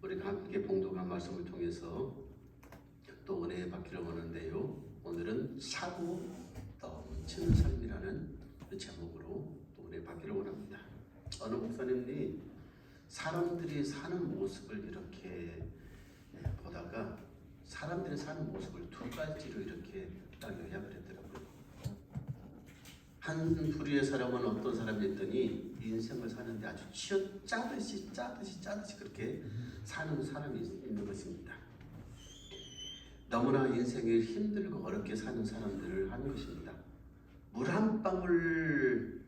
우리가 함께 봉독한 말씀을 통해서 또 은혜 받기를 원하는데요. 오늘은 사고 넘치는 삶이라는 제목으로 또 은혜 받기를 원합니다. 어느 목사님이 사람들이 사는 모습을 이렇게 보다가 사람들이 사는 모습을 두 가지로 이렇게 딱 요약을 했더라고요. 한 부류의 사람은 어떤 사람이었더니 인생을 사는데 아주 짜듯이 그렇게 사는 사람이 있는 것입니다. 너무나 인생이 힘들고 어렵게 사는 사람들을 하는 것입니다. 물 한 방울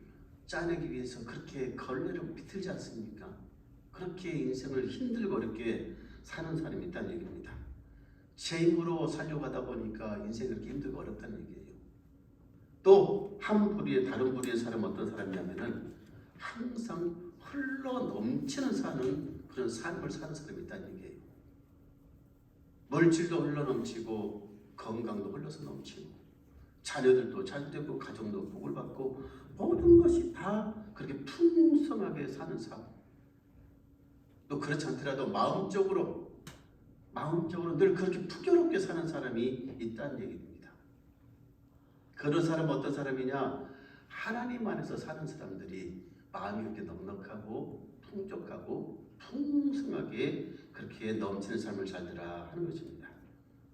짜내기 위해서 그렇게 걸레를 비틀지 않습니까? 그렇게 인생을 힘들고 어렵게 사는 사람이 있다는 얘기입니다. 제 힘으로 살려고 하다 보니까 인생이 그렇게 힘들고 어렵다는 얘기예요. 또 한 부류의 다른 부류의 사람은 어떤 사람이냐면은 항상 흘러 넘치는 사는 그런 삶을 사는 사람이 있다는 얘기예요. 물질도 흘러 넘치고 건강도 흘러서 넘치고 자녀들도 잘 되고 가정도 복을 받고 모든 것이 다 그렇게 풍성하게 사는 삶. 또 그렇지 않더라도 마음적으로 늘 그렇게 풍요롭게 사는 사람이 있다는 얘기입니다. 그런 사람은 어떤 사람이냐? 하나님 안에서 사는 사람들이 마음이 그렇게 넉넉하고 풍족하고 풍성하게 그렇게 넘치는 삶을 살더라 하는 것입니다.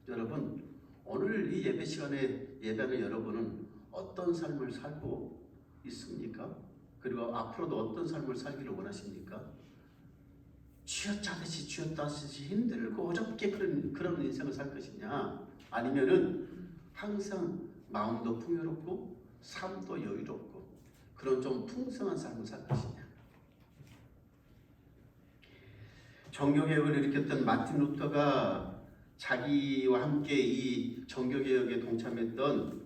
여러분, 오늘 이 예배 시간에 예배하는 여러분은 어떤 삶을 살고 있습니까? 그리고 앞으로도 어떤 삶을 살기를 원하십니까? 쥐어짜듯이 힘들고 어렵게 그런 인생을 살 것이냐? 아니면은 항상 마음도 풍요롭고 삶도 여유롭고 그런 좀 풍성한 삶을 살 것이냐? 종교개혁을 일으켰던 마틴 루터가 자기와 함께 이 종교개혁에 동참했던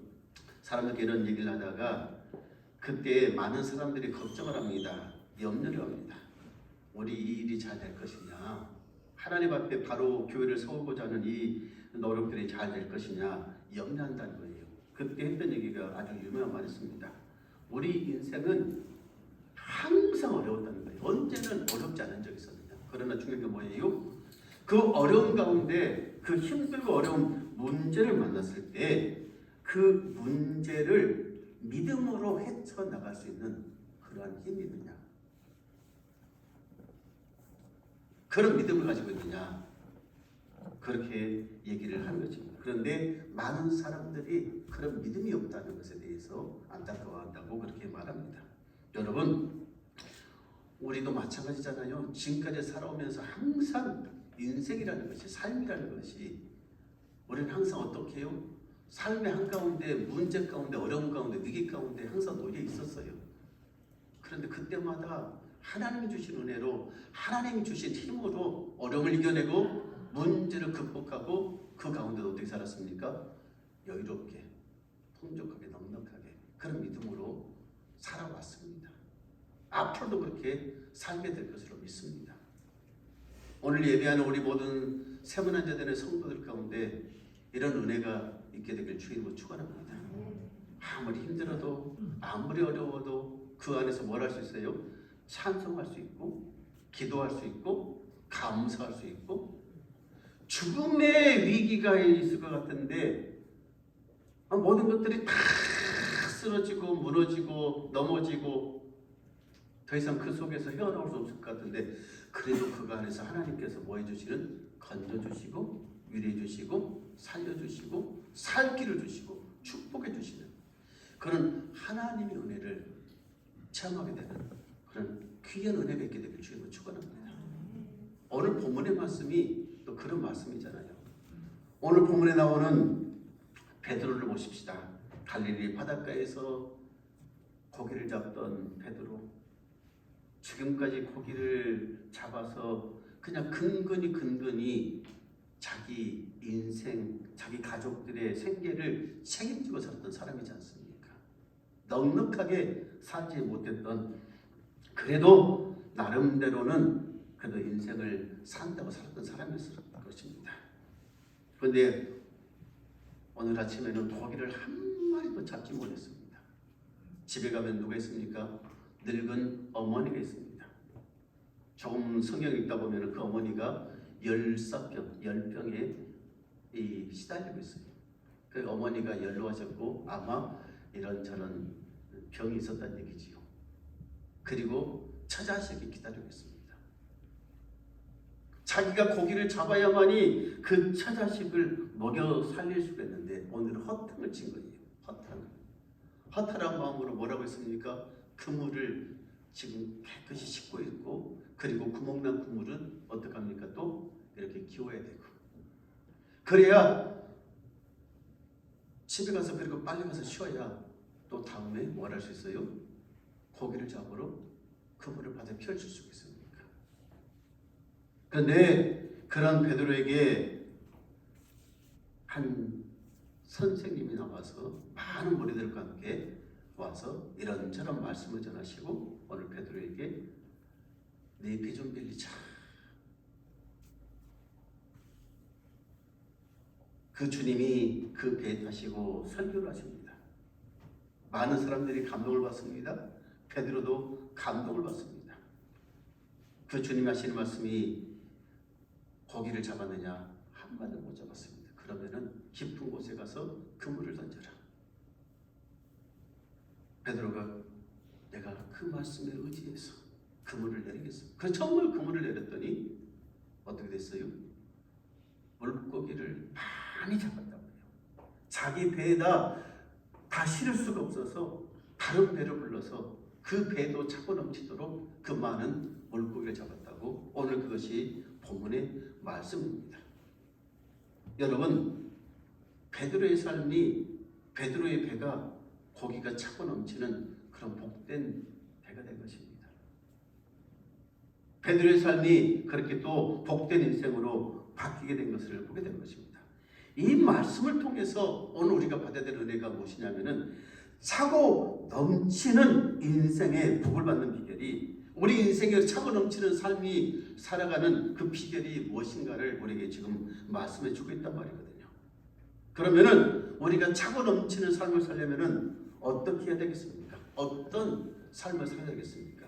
사람들께 이런 얘기를 하다가 그때 많은 사람들이 걱정을 합니다. 염려를 합니다. 우리 이 일이 잘 될 것이냐? 하나님 앞에 바로 교회를 세우고자 하는 이 노력들이 잘 될 것이냐? 염려한다는 거예요. 그때 했던 얘기가 아주 유명한 말이었습니다. 우리 인생은 항상 어려웠다는 거예요. 언제는 어렵지 않은 적이 있었느냐. 그러나 중요한 게 뭐예요? 그 어려움 가운데 그 힘들고 어려운 문제를 만났을 때 그 문제를 믿음으로 헤쳐나갈 수 있는 그러한 힘이 있느냐. 그런 믿음을 가지고 있느냐. 그렇게 얘기를 하는 것입니다. 그런데 많은 사람들이 그런 믿음이 없다는 것에 대해서 안타까워한다고 그렇게 말합니다. 여러분, 우리도 마찬가지잖아요. 지금까지 살아오면서 항상 인생이라는 것이, 삶이라는 것이 우리는 항상 어떻게 해요? 삶의 한가운데, 문제 가운데, 어려움 가운데, 위기 가운데 항상 놓여 있었어요. 그런데 그때마다 하나님이 주신 은혜로, 하나님이 주신 힘으로 어려움을 이겨내고 문제를 극복하고 그 가운데 어떻게 살았습니까? 여유롭게, 풍족하게, 넉넉하게 그런 믿음으로 살아왔습니다. 앞으로도 그렇게 살게 될 것으로 믿습니다. 오늘 예배하는 우리 모든 세문안 제단의 성도들 가운데 이런 은혜가 있게 되길 주님으로 축원합니다. 아무리 힘들어도 아무리 어려워도 그 안에서 뭘 할 수 있어요? 찬송할 수 있고 기도할 수 있고 감사할 수 있고 죽음의 위기가 있을 것 같은데 모든 것들이 다 쓰러지고 무너지고 넘어지고 더 이상 그 속에서 헤어나올 수 없을 것 같은데 그래도 그 안에서 하나님께서 뭐 해주시는? 건져주시고 위로해주시고 살려주시고 살 길을 주시고 축복해주시는 그런 하나님의 은혜를 체험하게 되는 그런 귀한 은혜가 있게 되길 주님을 축원합니다. 오늘 본문의 말씀이 또 그런 말씀이잖아요. 오늘 본문에 나오는 베드로를 보십시다. 갈릴리 바닷가에서 고기를 잡던 베드로, 지금까지 고기를 잡아서 그냥 근근히 자기 인생, 자기 가족들의 생계를 책임지고 살았던 사람이지 않습니까? 넉넉하게 살지 못했던, 그래도 나름대로는 그래도 인생을 산다고 살았던 사람이었을 것입니다. 그런데 오늘 아침에는 고기를 한 마리도 잡지 못했습니다. 집에 가면 누가 있습니까? 늙은 어머니가 있습니다. 조금 성경 읽다 보면 그 어머니가 열병에 시달리고 있어요. 그 어머니가 연로하셨고 아마 이런저런 병이 있었다는 얘기지요. 그리고 처자식이 기다리고 있습니다. 자기가 고기를 잡아야만이 그 처자식을 먹여 살릴 수가 있는데 오늘은 허탕을 친 거예요. 허탈한 마음으로 뭐라고 했습니까? 그물을 지금 깨끗이 씻고 있고, 그리고 구멍난 그물은 어떡합니까? 또 이렇게 기워야 되고, 그래야 집에 가서 그리고 빨리 가서 쉬어야 또 다음에 뭘 할 수 있어요? 고기를 잡으러 그물을 바다에 펼칠 수 있습니까? 그런데 그런 베드로에게 한 선생님이 나와서 많은 무리들과 함께 와서 이런저런 말씀을 전하시고 오늘 베드로에게 네 배 좀 빌리자. 그 주님이 그 배 타시고 설교를 하십니다. 많은 사람들이 감동을 받습니다. 베드로도 감동을 받습니다. 그 주님이 하시는 말씀이 고기를 잡았느냐? 한 마리도 못 잡았습니다. 그러면은 깊은 곳에 가서 그물을 던져라. 베드로가 내가 그 말씀에 의지해서 그물을 내리겠어. 그래서 정말 그물을 내렸더니 어떻게 됐어요? 물고기를 많이 잡았다고요. 자기 배에다 다 실을 수가 없어서 다른 배를 불러서 그 배도 차고 넘치도록 그 많은 물고기를 잡았다고 오늘 그것이 본문의 말씀입니다. 여러분, 베드로의 삶이, 베드로의 배가 고기가 차고 넘치는 그런 복된 배가 된 것입니다. 베드로의 삶이 그렇게 또 복된 인생으로 바뀌게 된 것을 보게 된 것입니다. 이 말씀을 통해서 오늘 우리가 받아야 될 은혜가 무엇이냐면은 차고 넘치는 인생의 복을 받는 비결이, 우리 인생에 차고 넘치는 삶이 살아가는 그 비결이 무엇인가를 우리에게 지금 말씀해 주고 있단 말이거든요. 그러면은 우리가 차고 넘치는 삶을 살려면은 어떻게 해야 되겠습니까? 어떤 삶을 살아야 되겠습니까?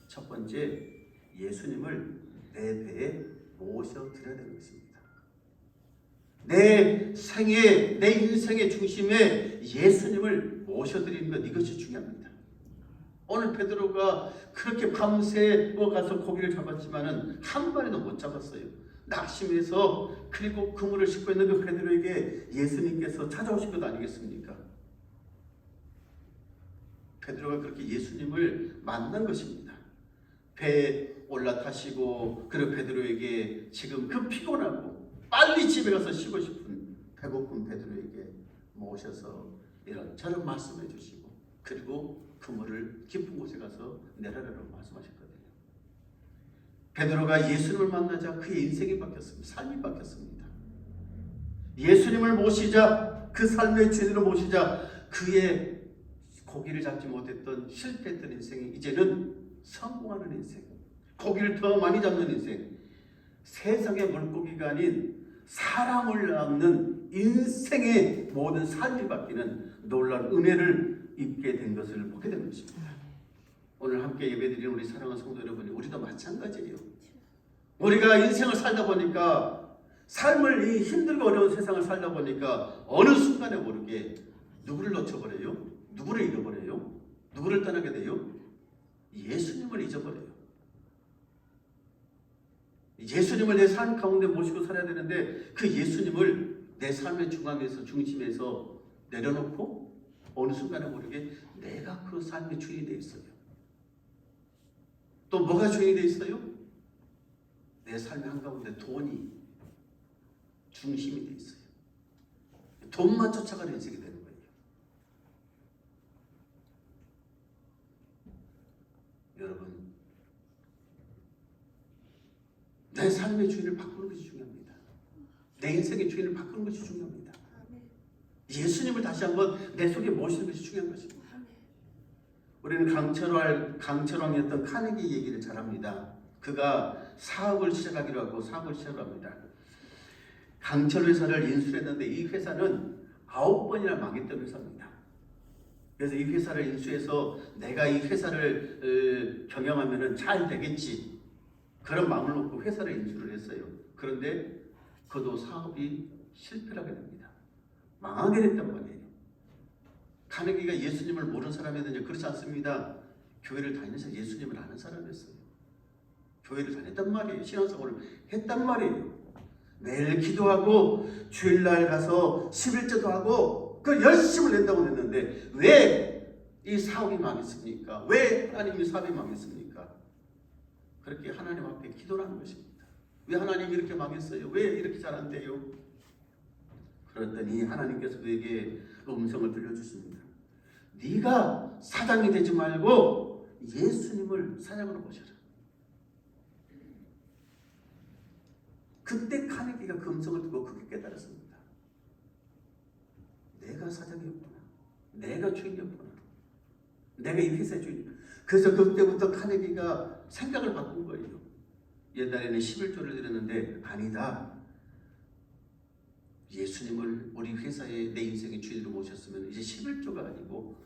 첫 번째, 예수님을 내 배에 모셔드려야 되는 것입니다. 내 생애, 내 인생의 중심에 예수님을 모셔드리는 것, 이것이 중요합니다. 오늘 베드로가 그렇게 밤새워 가서 고기를 잡았지만은 한 마리도 못 잡았어요. 낙심해서, 그리고 그물을 싣고 있는 그 베드로에게 예수님께서 찾아오신 것 아니겠습니까? 베드로가 그렇게 예수님을 만난 것입니다. 배에 올라타시고, 그리고 베드로에게 지금 그 피곤하고 빨리 집에 가서 쉬고 싶은 배고픈 베드로에게 모셔서 이런저런 말씀해 주시고, 그리고 그물을 깊은 곳에 가서 내려라라고 말씀하셨거든요. 베드로가 예수님을 만나자 그의 인생이 바뀌었습니다. 삶이 바뀌었습니다. 예수님을 모시자, 그 삶의 주인으로 모시자 그의 고기를 잡지 못했던 실패했던 인생이 이제는 성공하는 인생, 고기를 더 많이 잡는 인생, 세상의 물고기가 아닌 사람을 낳는 인생의 모든 삶이 바뀌는 놀라운 은혜를 입게 된 것을 보게 된 것입니다. 오늘 함께 예배드리는 우리 사랑하는 성도 여러분이, 우리도 마찬가지예요. 우리가 인생을 살다 보니까, 삶을, 이 힘들고 어려운 세상을 살다 보니까 어느 순간에 모르게 누구를 놓쳐버려요? 누구를 잃어버려요? 누구를 떠나게 돼요? 예수님을 잊어버려요. 예수님을 내 삶 가운데 모시고 살아야 되는데 그 예수님을 내 삶의 중심에서 내려놓고 어느 순간에 모르게 내가 그 삶의 주인이 되어 있어요. 또 뭐가 주인이 되어 있어요? 내 삶의 한가운데 돈이 중심이 되어 있어요. 돈만 쫓아가는 인생이 되는 거예요. 여러분, 내 삶의 주인을 바꾸는 것이 중요합니다. 내 인생의 주인을 바꾸는 것이 중요합니다. 예수님을 다시 한번 내 속에 모시는 것이 중요한 것입니다. 우리는 강철왕이었던 카네기 얘기를 잘합니다. 그가 사업을 시작하기로 하고 사업을 시작합니다. 강철 회사를 인수했는데 이 회사는 9번이나 망했던 회사입니다. 그래서 이 회사를 인수해서 내가 이 회사를 경영하면 잘 되겠지. 그런 마음을 먹고 회사를 인수를 했어요. 그런데 그도 사업이 실패를 하게 됩니다. 망하게 됐단 말이에요. 카네기가 예수님을 모르는 사람이었느냐? 그렇지 않습니다. 교회를 다니면서 예수님을 아는 사람이었어요. 교회를 다녔단 말이에요. 신앙생활을 했단 말이에요. 매일 기도하고 주일날 가서 11조도 하고 그 열심을 낸다고 했는데 왜 이 사업이 망했습니까? 왜 하나님이 사업이 망했습니까? 그렇게 하나님 앞에 기도를 하는 것입니다. 왜 하나님이 이렇게 망했어요? 왜 이렇게 잘 안 돼요? 그랬더니 하나님께서 그에게 음성을 들려주십니다. 네가 사장이 되지 말고 예수님을 사장으로 모셔라. 그때 카네기가 그 음성을 듣고 크게 깨달았습니다. 내가 사장이었구나. 내가 주인이었구나. 내가 이 회사의 주인. 그래서 그때부터 카네기가 생각을 바꾼 거예요. 옛날에는 11조를 드렸는데 아니다. 예수님을 우리 회사의 내 인생의 주인으로 모셨으면 이제 11조가 아니고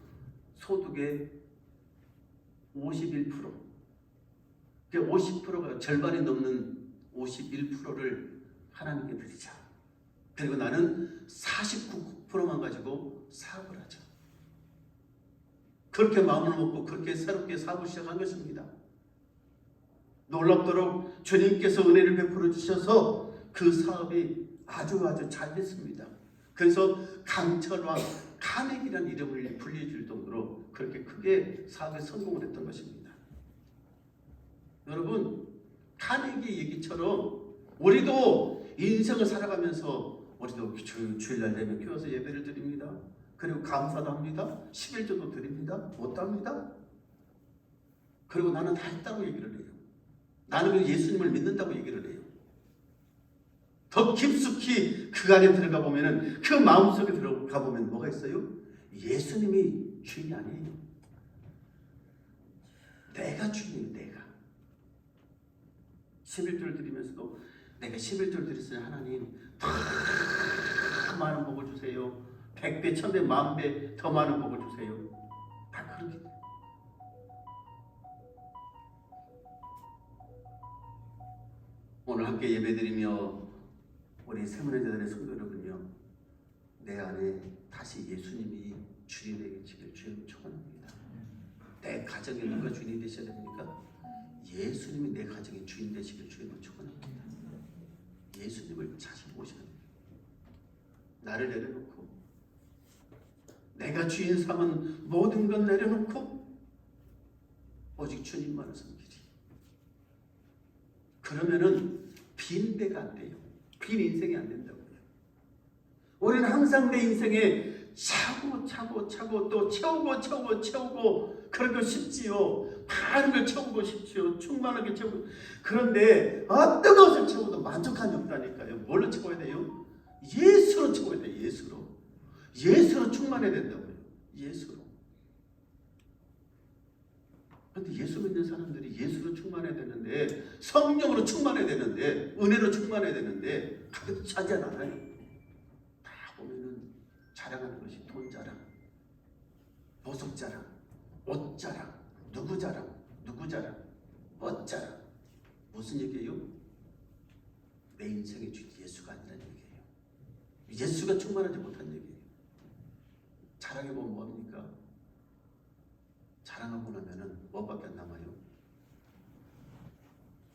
소득의 51%, 50%가 절반이 넘는 51%를 하나님께 드리자. 그리고 나는 49%만 가지고 사업을 하자. 그렇게 마음을 먹고 그렇게 새롭게 사업을 시작한 것입니다. 놀랍도록 주님께서 은혜를 베풀어 주셔서 그 사업이 아주 잘 됐습니다. 그래서 강철왕 카네기라는 이름을 불려줄 정도로 그렇게 크게 사업에 성공을 했던 것입니다. 여러분, 카네기 얘기처럼 우리도 인생을 살아가면서 우리도 주일날 되면 교회에서 예배를 드립니다. 그리고 감사도 합니다. 11조도 드립니다. 못도 합니다. 그리고 나는 다 했다고 얘기를 해요. 나는 예수님을 믿는다고 얘기를 해요. 더 깊숙이 그 안에 들어가 보면은 그 마음속에 들어가 보면 뭐가 있어요? 예수님이 주인이 아니에요. 내가 주인이에요. 내가 11조를 드리면서도 내가 11조를 드렸으니 하나님 더 많은 복을 주세요. 100배, 1000배, 10,000배 더 많은 복을 주세요. 다 그렇게 돼요. 오늘 함께 예배드리며 우리 세문회자들의 성도 여러분요, 내 안에 다시 예수님이 주인이 되시길 주님을 축원합니다. 내 가정에 누가 주인이 되셔야 됩니까? 예수님이 내 가정의 주인 되시길 주님을 축원합니다. 예수님을 자신 모셔야 됩니다. 나를 내려놓고 내가 주인 삼은 모든 것 내려놓고 오직 주님만을 섬기리. 그러면은 빈대가 안 돼요. 빈 인생이 안 된다고요. 우리는 항상 내 인생에 차고 또 채우고 그런 거 쉽지요. 많은 걸 채우고 싶지요. 충만하게 채우고. 그런데 어떤 것을 채워도 만족함이 없다니까요. 뭘로 채워야 돼요? 예수로 채워야 돼요. 예수로 충만해야 된다고요. 예수로. 그런데 예수 믿는 사람들이 예수로 충만해야 되는데, 성령으로 충만해야 되는데, 은혜로 충만해야 되는데 그것도 차지하지 않아요. 다 보면은 자랑하는 것이 돈 자랑, 보석 자랑, 옷 자랑, 누구 자랑, 멋 자랑. 무슨 얘기예요? 내 인생의 주인 예수가 아니라는 얘기예요. 예수가 충만하지 못한 얘기예요. 자랑해보면 뭡니까? 자랑하고 나면은 뭐밖에 안 남아요?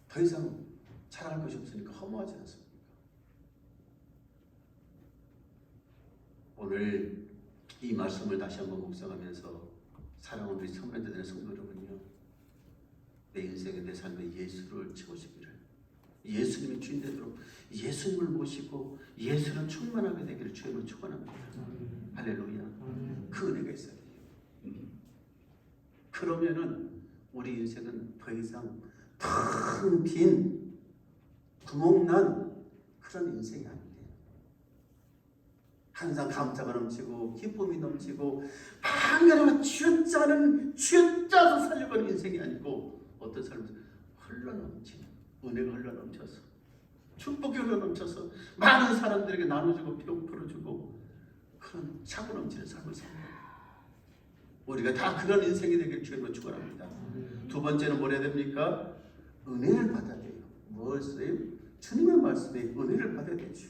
더 이상 자랑할 것이 없으니까 허무하지 않습니까? 오늘 이 말씀을 다시 한번 묵상하면서 사랑하는 우리 성도들의 성도 여러분요, 내 인생에 내 삶에 예수를 채우시기를, 예수님이 주인 되도록 예수님을 모시고 예수를 충만하게 되기를 주님을 축원합니다. 할렐루야. 그 은혜가 있어야 돼요. 그러면은 우리 인생은 더 이상 큰 빈 구멍난 그런 인생이 아니에요. 항상 감사가 넘치고 기쁨이 넘치고 한가지만 쥐어짜서 살려가는 인생이 아니고, 어떤 삶은 흘러넘치는 은혜가 흘러넘쳐서 축복이 흘러넘쳐서 많은 사람들에게 나눠주고 풀어주고 그런 차고 넘치는 삶을 살아요. 우리가 다 그런 인생이 되길 주님을 축원합니다. 두 번째는 뭐 해야 됩니까? 은혜를 받아야 돼요. 무엇을 주님의 말씀에 은혜를 받아야 되죠.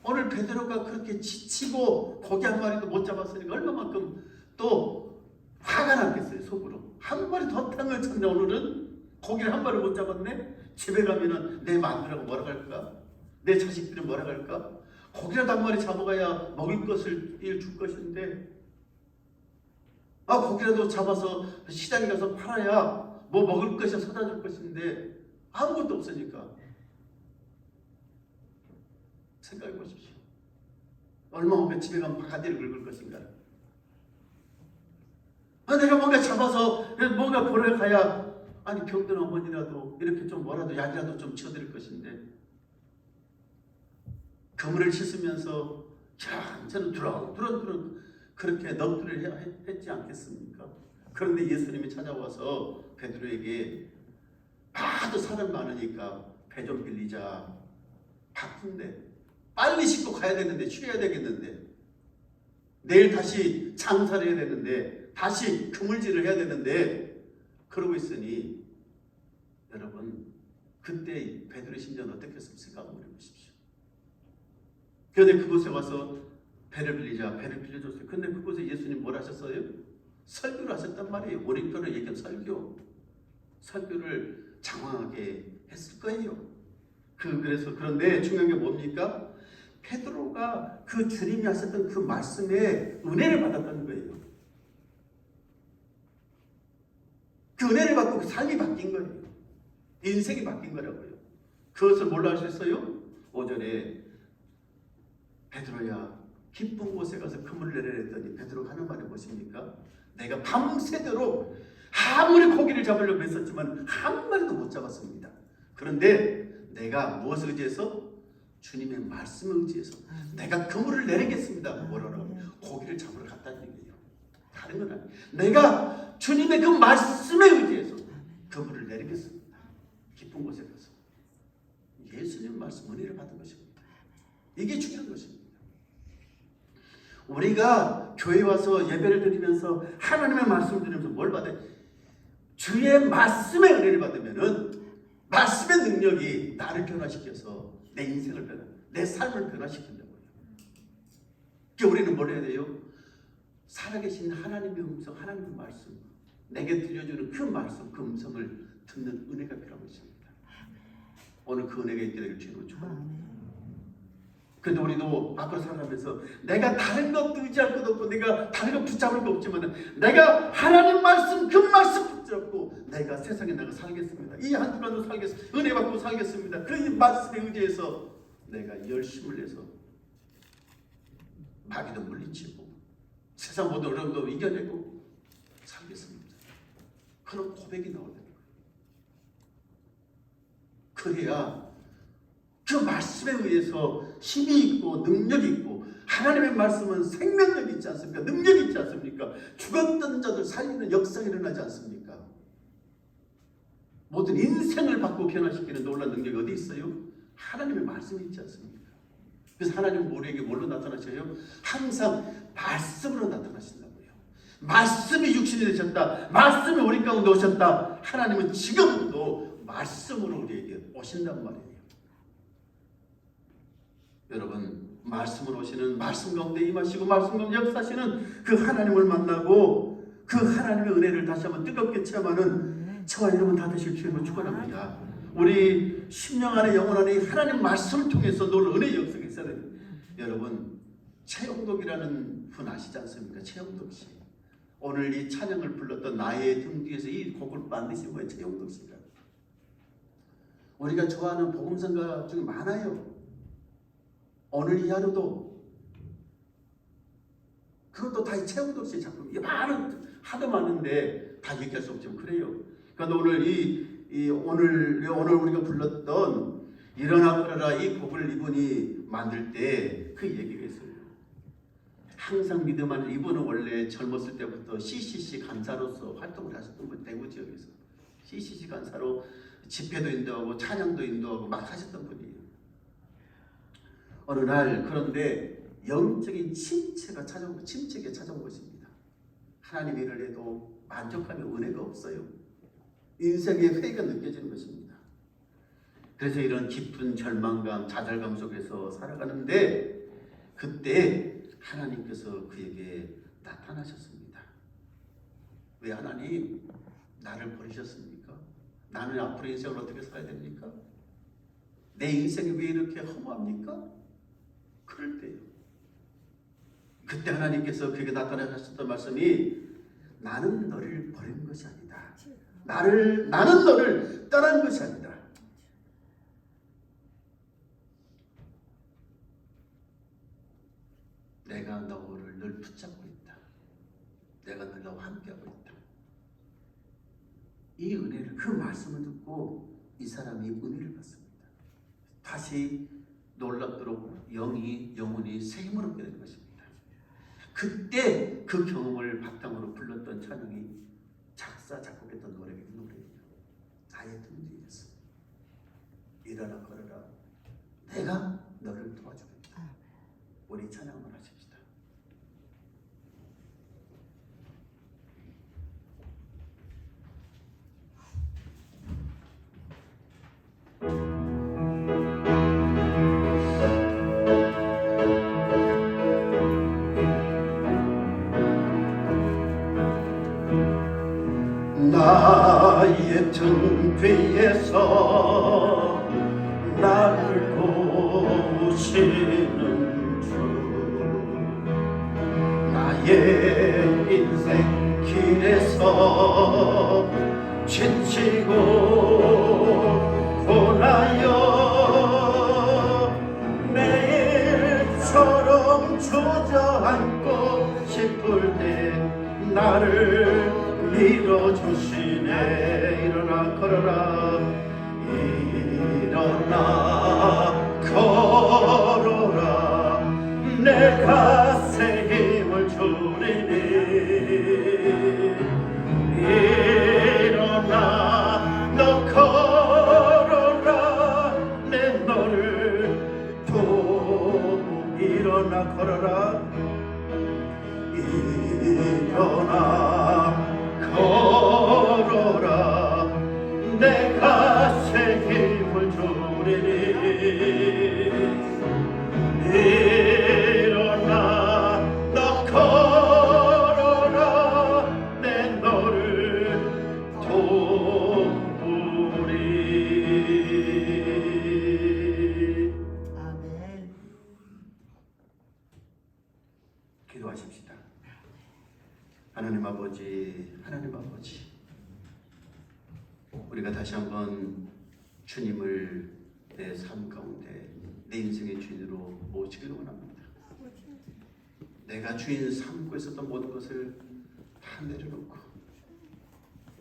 오늘 베드로가 그렇게 지치고 고기 한 마리도 못 잡았으니까 얼마만큼 또 화가 났겠어요. 속으로 한 마리 더 땅을 쳤네. 오늘은 고기를 한 마리 못 잡았네. 집에 가면은 내 마누라가 뭐라 할까? 내 자식들은 뭐라 할까? 고기라도 한 마리 잡아가야 먹을 것을 줄 것인데, 고기라도 잡아서 시장에 가서 팔아야 뭐 먹을 것이 사다 줄 것인데 아무것도 없으니까. 생각해 보십시오. 얼마나 집에 가면 바가지를 긁을 것인가. 내가 뭔가 잡아서 뭔가 보러 가야, 아니 병든 어머니라도 이렇게 좀 뭐라도 약이라도 좀 쳐드릴 것인데, 그물을 씻으면서 저는 두런두런 그렇게 넋두리를 했지 않겠습니까? 그런데 예수님이 찾아와서 베드로에게 하도 사람 많으니까 배 좀 빌리자. 바쁜데 빨리 씻고 가야 되는데, 쉬어야 되겠는데, 내일 다시 장사를 해야 되는데, 다시 그물질을 해야 되는데, 그러고 있으니 여러분 그때 베드로의 심정은 어떻겠습니까? 생각 한번 해보십시오. 그런데 그곳에 와서 배를 빌리자, 배를 빌려줬어요. 근데 그곳에 예수님 뭘 하셨어요? 설교를 하셨단 말이에요. 오리표를 얘기한 설교를 장황하게 했을 거예요. 그런데 중요한 게 뭡니까? 베드로가 그 주님이 하셨던 그 말씀에 은혜를 받았다는 거예요. 그 은혜를 받고 그 삶이 바뀐 거예요. 인생이 바뀐 거라고요. 그것을 뭘로 하셨어요? 5절에 베드로야 기쁜 곳에 가서 그물을 내려라 했더니 베드로가 하는 말이 무엇입니까? 내가 밤새도록 아무리 고기를 잡으려고 했었지만 한 마리도 못 잡았습니다. 그런데 내가 무엇을 의지해서? 주님의 말씀을 의지해서 내가 그물을 내리겠습니다. 뭐라고? 고기를 잡으러 갔다는 얘기예요. 다른 건 아니에요. 내가 주님의 그 말씀에 의지해서 그물을 내리겠습니다. 깊은 곳에 가서 예수님 말씀 은혜를 받은 것입니다. 이게 중요한 것입니다. 우리가 교회 와서 예배를 드리면서 하나님의 말씀을 들으면서 뭘 받아요? 주의 말씀의 은혜를 받으면은 말씀의 능력이 나를 변화시켜서 내 인생을 내 삶을 변화시킨다고요. 그러니까 우리는 뭘 해야 돼요? 살아계신 하나님의 음성, 하나님의 말씀, 내게 들려주는 그 말씀, 그 음성을 듣는 은혜가 필요한 것입니다. 오늘 그 은혜가 있게 되길 주님으로 축원합니다. 그런데 우리도 앞으로 살아가면서 내가 다른 것 의지할 것 없고 내가 다른 것 붙잡을 거 없지만 내가 하나님 말씀, 그 말씀 붙잡고 내가 세상에 나가 살겠습니다. 이 한 주간도 살겠습니다. 은혜 받고 살겠습니다. 그 말씀에 의지해서 내가 열심을 내서 마귀도 물리치고 세상 모든 어려움도 이겨내고 살겠습니다. 그런 고백이 나오는 거예요. 그래야 그 말씀에 의해서 힘이 있고 능력이 있고, 하나님의 말씀은 생명력이 있지 않습니까? 능력이 있지 않습니까? 죽었던 자들 살리는 역사가 일어나지 않습니까? 모든 인생을 바꾸고 변화시키는 놀라운 능력이 어디 있어요? 하나님의 말씀이 있지 않습니까? 그래서 하나님은 우리에게 뭘로 나타나셔요? 항상 말씀으로 나타나신다고요. 말씀이 육신이 되셨다. 말씀이 우리 가운데 오셨다. 하나님은 지금도 말씀으로 우리에게 오신단 말이에요. 여러분, 말씀으로 오시는, 말씀 가운데 임하시고 말씀 가운데 역사하시는 그 하나님을 만나고 그 하나님의 은혜를 다시 한번 뜨겁게 체험하는 저와 여러분 다 되실 주님을 축원합니다. 우리 심령 안에 영혼 안에 하나님 말씀을 통해서 놀라운 은혜의 역사가 있어야 됩니다. 여러분, 최영덕이라는 분 아시지 않습니까? 최영덕 씨. 오늘 이 찬양을 불렀던 나의 등 뒤에서 이 곡을 만드신 거예요. 최영덕 씨가. 우리가 좋아하는 복음성가 중에 많아요. 오늘 이 하루도, 그것도 다 이 최영덕 씨의 작품이에요. 하도 많은데 다 얘기할 수 없지만 그래요. 그런데 오늘 우리가 불렀던 일어나 걸어라 이 곡을 이분이 만들 때 그 얘기가 있어요. 항상 믿음 안에, 이분은 원래 젊었을 때부터 CCC 간사로서 활동을 하셨던 분, 대구 지역에서 CCC 간사로 집회도 인도하고 찬양도 인도하고 막 하셨던 분이에요. 어느 날 그런데 영적인 침체가 찾아온 것입니다. 하나님 일을 해도 만족하며 은혜가 없어요. 인생의 회의가 느껴지는 것입니다. 그래서 이런 깊은 절망감, 좌절감 속에서 살아가는데 그때 하나님께서 그에게 나타나셨습니다. 왜 하나님 나를 버리셨습니까? 나는 앞으로 인생을 어떻게 살아야 됩니까? 내 인생이 왜 이렇게 허무합니까? 그럴 때요. 그때 하나님께서 그에게 나타나셨던 말씀이 나는 너를 버린 것이 아니다. 나는 너를 떠난 것이 아니다. 내가 너를 늘 붙잡고 있다. 내가 늘 너와 함께하고 있다. 이 은혜를, 그 말씀을 듣고 이 사람이 은혜를 받습니다. 다시 놀랍도록 영혼이 새 힘을 얻게 된 것입니다. 그때 그 경험을 바탕으로 불렀던 찬양이 작곡했던 노래예요. 나의 등 뒤에서 일어나 걸어라. 내가 너를 도와주겠다. 우리 찬양을 하십시다. 나의 등 뒤에서 나를 도우시는 주, 나의 인생 길에서 지치고 고나여 내일처럼 주저앉고 싶을 때 나를 밀어주시네. 일어나 걸어라. 일어나 걸어라. 내가 새 힘을 주리니. 일어나 너 걸어라. 내 너를 일어나 걸어라. 일어나 걸어라. 내가 새 힘을 주리니. 일어나 너 걸어라. 내 너를 도우리. 아멘. 기도하십시다. 하나님 아버지, 우리가 다시 한번 주님을 내 삶 가운데 내 인생의 주인으로 모시기를 원합니다. 내가 주인 삼고 있었던 모든 것을 다 내려놓고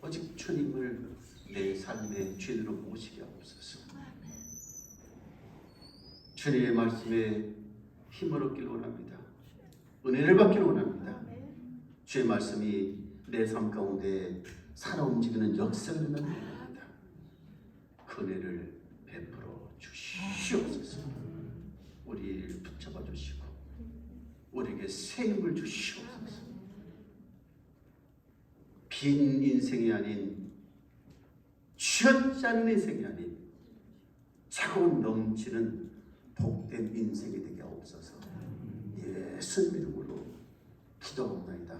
오직 주님을 내 삶의 주인으로 모시게 하옵소서. 주님의 말씀에 힘을 얻기를 원합니다. 은혜를 받기를 원합니다. 주의 말씀이 내 삶 가운데 살아 움직이는 역사를 일어납니다. 그 은혜를 베풀어 주시옵소서. 우리를 붙잡아 주시고 우리에게 새 힘을 주시옵소서. 빈 인생이 아닌, 쥐어짜 않은 인생이 아닌 차고 넘치는 복된 인생이 되게 하옵소서. 예수님 이름으로 기도합니다.